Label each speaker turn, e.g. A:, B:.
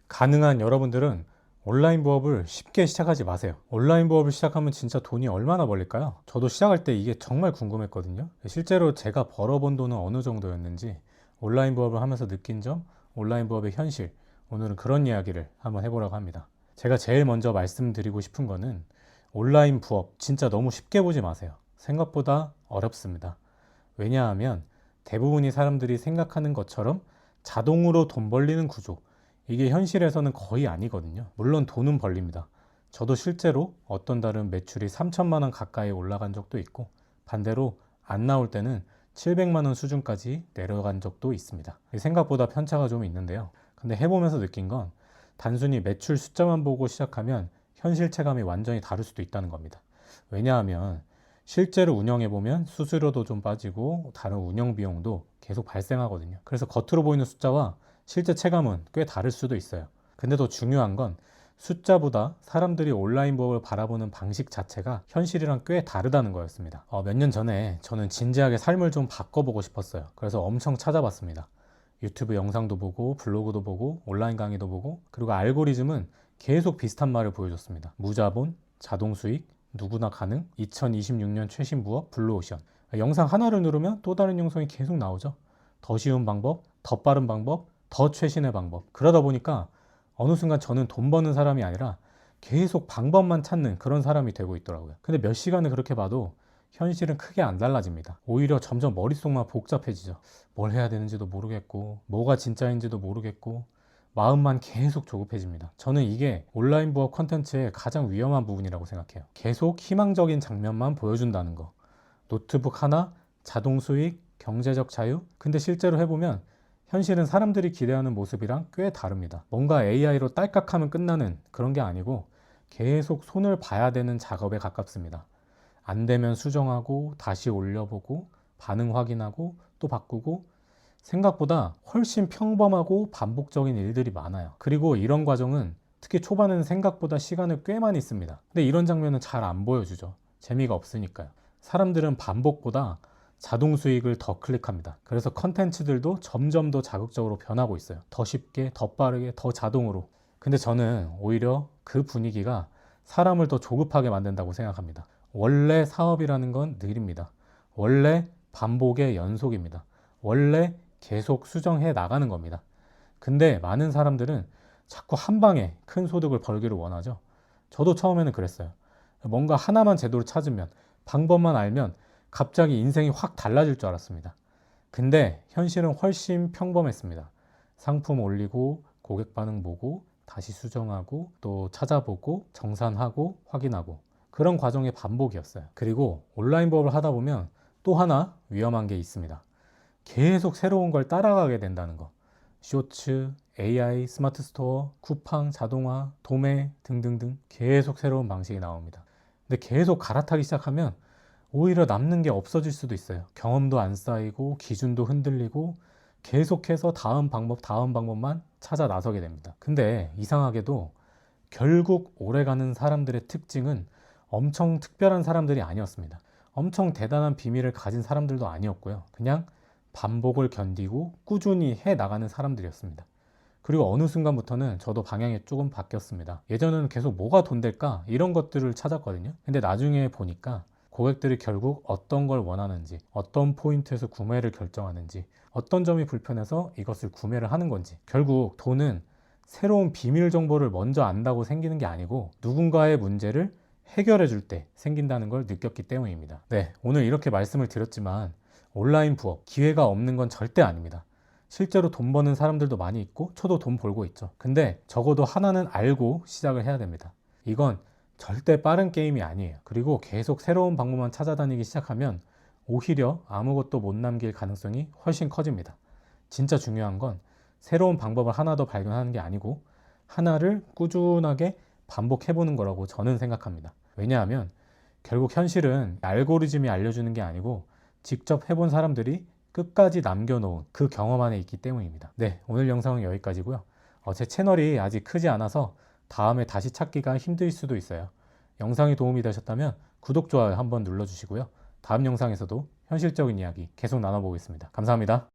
A: 가능한 여러분들은 온라인 부업을 쉽게 시작하지 마세요. 온라인 부업을 시작하면 진짜 돈이 얼마나 벌릴까요? 저도 시작할 때 이게 정말 궁금했거든요. 실제로 제가 벌어본 돈은 어느 정도였는지, 온라인 부업을 하면서 느낀 점, 온라인 부업의 현실, 오늘은 그런 이야기를 한번 해보려고 합니다. 제가 제일 먼저 말씀드리고 싶은 거는 온라인 부업 진짜 너무 쉽게 보지 마세요. 생각보다 어렵습니다. 왜냐하면 대부분의 사람들이 생각하는 것처럼 자동으로 돈 벌리는 구조, 이게 현실에서는 거의 아니거든요. 물론 돈은 벌립니다. 저도 실제로 어떤 달은 매출이 3천만 원 가까이 올라간 적도 있고, 반대로 안 나올 때는 700만 원 수준까지 내려간 적도 있습니다. 생각보다 편차가 좀 있는데요. 근데 해보면서 느낀 건 단순히 매출 숫자만 보고 시작하면 현실 체감이 완전히 다를 수도 있다는 겁니다. 왜냐하면 실제로 운영해보면 수수료도 좀 빠지고 다른 운영 비용도 계속 발생하거든요. 그래서 겉으로 보이는 숫자와 실제 체감은 꽤 다를 수도 있어요. 근데 더 중요한 건 숫자보다 사람들이 온라인 부업을 바라보는 방식 자체가 현실이랑 꽤 다르다는 거였습니다. 몇 년 전에 저는 진지하게 삶을 좀 바꿔보고 싶었어요. 그래서 엄청 찾아봤습니다. 유튜브 영상도 보고 블로그도 보고 온라인 강의도 보고, 그리고 알고리즘은 계속 비슷한 말을 보여줬습니다. 무자본, 자동수익, 누구나 가능, 2026년 최신 부업, 블루오션. 영상 하나를 누르면 또 다른 영상이 계속 나오죠. 더 쉬운 방법, 더 빠른 방법, 더 최신의 방법. 그러다 보니까 어느 순간 저는 돈 버는 사람이 아니라 계속 방법만 찾는 그런 사람이 되고 있더라고요. 근데 몇 시간을 그렇게 봐도 현실은 크게 안 달라집니다. 오히려 점점 머릿속만 복잡해지죠. 뭘 해야 되는지도 모르겠고, 뭐가 진짜인지도 모르겠고, 마음만 계속 조급해집니다. 저는 이게 온라인 부업 컨텐츠의 가장 위험한 부분이라고 생각해요. 계속 희망적인 장면만 보여준다는 거. 노트북 하나, 자동 수익, 경제적 자유. 근데 실제로 해보면 현실은 사람들이 기대하는 모습이랑 꽤 다릅니다. 뭔가 AI로 딸깍하면 끝나는 그런 게 아니고 계속 손을 봐야 되는 작업에 가깝습니다. 안 되면 수정하고 다시 올려보고 반응 확인하고 또 바꾸고, 생각보다 훨씬 평범하고 반복적인 일들이 많아요. 그리고 이런 과정은 특히 초반에는 생각보다 시간을 꽤 많이 씁니다. 근데 이런 장면은 잘 안 보여주죠. 재미가 없으니까요. 사람들은 반복보다 자동 수익을 더 클릭합니다. 그래서 컨텐츠들도 점점 더 자극적으로 변하고 있어요. 더 쉽게, 더 빠르게, 더 자동으로. 근데 저는 오히려 그 분위기가 사람을 더 조급하게 만든다고 생각합니다. 원래 사업이라는 건 느립니다. 원래 반복의 연속입니다. 원래 계속 수정해 나가는 겁니다. 근데 많은 사람들은 자꾸 한 방에 큰 소득을 벌기를 원하죠. 저도 처음에는 그랬어요. 뭔가 하나만 제대로 찾으면, 방법만 알면 갑자기 인생이 확 달라질 줄 알았습니다. 근데 현실은 훨씬 평범했습니다. 상품 올리고, 고객 반응 보고, 다시 수정하고, 또 찾아보고, 정산하고, 확인하고, 그런 과정의 반복이었어요. 그리고 온라인 부업을 하다 보면 또 하나 위험한 게 있습니다. 계속 새로운 걸 따라가게 된다는 거. 쇼츠, AI, 스마트 스토어, 쿠팡, 자동화, 도매 등등등 계속 새로운 방식이 나옵니다. 근데 계속 갈아타기 시작하면 오히려 남는 게 없어질 수도 있어요. 경험도 안 쌓이고 기준도 흔들리고 계속해서 다음 방법, 다음 방법만 찾아 나서게 됩니다. 근데 이상하게도 결국 오래가는 사람들의 특징은 엄청 특별한 사람들이 아니었습니다. 엄청 대단한 비밀을 가진 사람들도 아니었고요. 그냥 반복을 견디고 꾸준히 해 나가는 사람들이었습니다. 그리고 어느 순간부터는 저도 방향이 조금 바뀌었습니다. 예전에는 계속 뭐가 돈 될까 이런 것들을 찾았거든요. 근데 나중에 보니까 고객들이 결국 어떤 걸 원하는지, 어떤 포인트에서 구매를 결정하는지, 어떤 점이 불편해서 이것을 구매를 하는 건지, 결국 돈은 새로운 비밀 정보를 먼저 안다고 생기는 게 아니고 누군가의 문제를 해결해 줄 때 생긴다는 걸 느꼈기 때문입니다. 네, 오늘 이렇게 말씀을 드렸지만 온라인 부업, 기회가 없는 건 절대 아닙니다. 실제로 돈 버는 사람들도 많이 있고 저도 돈 벌고 있죠. 근데 적어도 하나는 알고 시작을 해야 됩니다. 이건 절대 빠른 게임이 아니에요. 그리고 계속 새로운 방법만 찾아다니기 시작하면 오히려 아무것도 못 남길 가능성이 훨씬 커집니다. 진짜 중요한 건 새로운 방법을 하나 더 발견하는 게 아니고 하나를 꾸준하게 반복해보는 거라고 저는 생각합니다. 왜냐하면 결국 현실은 알고리즘이 알려주는 게 아니고 직접 해본 사람들이 끝까지 남겨놓은 그 경험 안에 있기 때문입니다. 네, 오늘 영상은 여기까지고요. 제 채널이 아직 크지 않아서 다음에 다시 찾기가 힘들 수도 있어요. 영상이 도움이 되셨다면 구독, 좋아요 한번 눌러주시고요. 다음 영상에서도 현실적인 이야기 계속 나눠보겠습니다. 감사합니다.